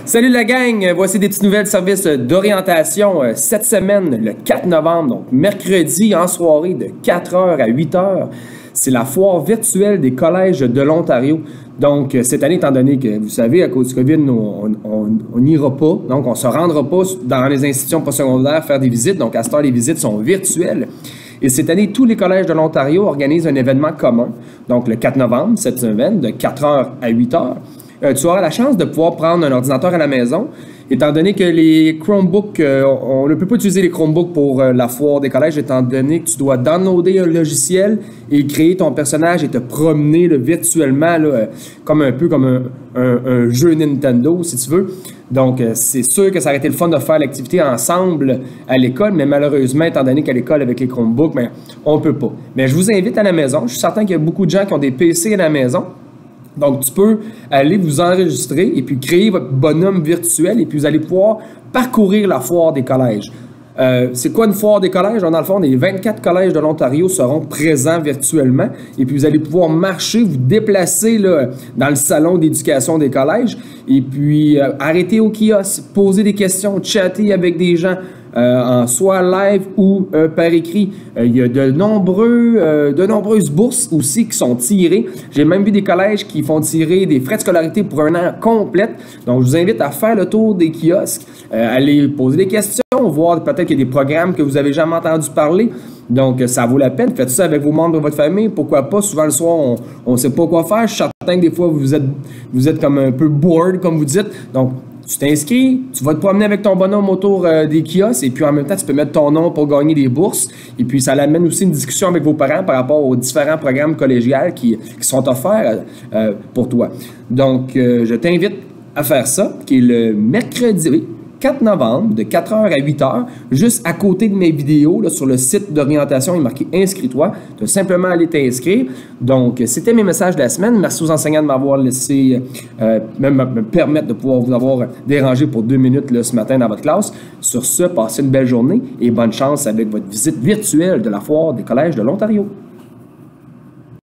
Salut la gang, voici des petites nouvelles services d'orientation cette semaine, le 4 novembre, donc mercredi en soirée de 4h à 8h. C'est la foire virtuelle des collèges de l'Ontario. Donc, cette année, étant donné que, vous savez, à cause du COVID, on n'ira pas. Donc, on ne se rendra pas dans les institutions postsecondaires faire des visites. Donc, à ce temps, les visites sont virtuelles. Et cette année, tous les collèges de l'Ontario organisent un événement commun. Donc, le 4 novembre, cette semaine, de 4h à 8h. Tu auras la chance de pouvoir prendre un ordinateur à la maison, étant donné que les Chromebooks, on ne peut pas utiliser les Chromebooks pour la foire des collèges, étant donné que tu dois downloader un logiciel et créer ton personnage et te promener là, virtuellement, là, comme un jeu Nintendo, si tu veux. Donc, c'est sûr que ça aurait été le fun de faire l'activité ensemble à l'école, mais malheureusement, étant donné qu'à l'école, avec les Chromebooks, ben, on ne peut pas. Mais je vous invite à la maison. Je suis certain qu'il y a beaucoup de gens qui ont des PC à la maison. Donc, tu peux aller vous enregistrer et puis créer votre bonhomme virtuel et puis vous allez pouvoir parcourir la foire des collèges. C'est quoi une foire des collèges? Dans le fond, les 24 collèges de l'Ontario seront présents virtuellement et puis vous allez pouvoir marcher, vous déplacer là, dans le salon d'éducation des collèges et puis arrêter au kiosque, poser des questions, chatter avec des gens. Soit live ou par écrit. Il y a de nombreuses bourses aussi qui sont tirées. J'ai même vu des collèges qui font tirer des frais de scolarité pour un an complète. Donc, je vous invite à faire le tour des kiosques, aller poser des questions, voir peut-être qu'il y a des programmes que vous n'avez jamais entendu parler. Donc, ça vaut la peine. Faites ça avec vos membres de votre famille. Pourquoi pas? Souvent, le soir, on ne sait pas quoi faire. Je suis certain que des fois, vous êtes comme un peu bored, comme vous dites. Donc, tu t'inscris, tu vas te promener avec ton bonhomme autour des kiosques et puis en même temps, tu peux mettre ton nom pour gagner des bourses. Et puis, ça amène aussi une discussion avec vos parents par rapport aux différents programmes collégiaux qui sont offerts pour toi. Donc, je t'invite à faire ça, qui est le mercredi 4 novembre, de 4h à 8h, juste à côté de mes vidéos, là, sur le site d'orientation, il est marqué « Inscris-toi ». Tu as simplement aller t'inscrire. Donc, c'était mes messages de la semaine. Merci aux enseignants de m'avoir laissé, me permettre de pouvoir vous avoir dérangé pour 2 minutes là, ce matin dans votre classe. Sur ce, passez une belle journée et bonne chance avec votre visite virtuelle de la foire des collèges de l'Ontario.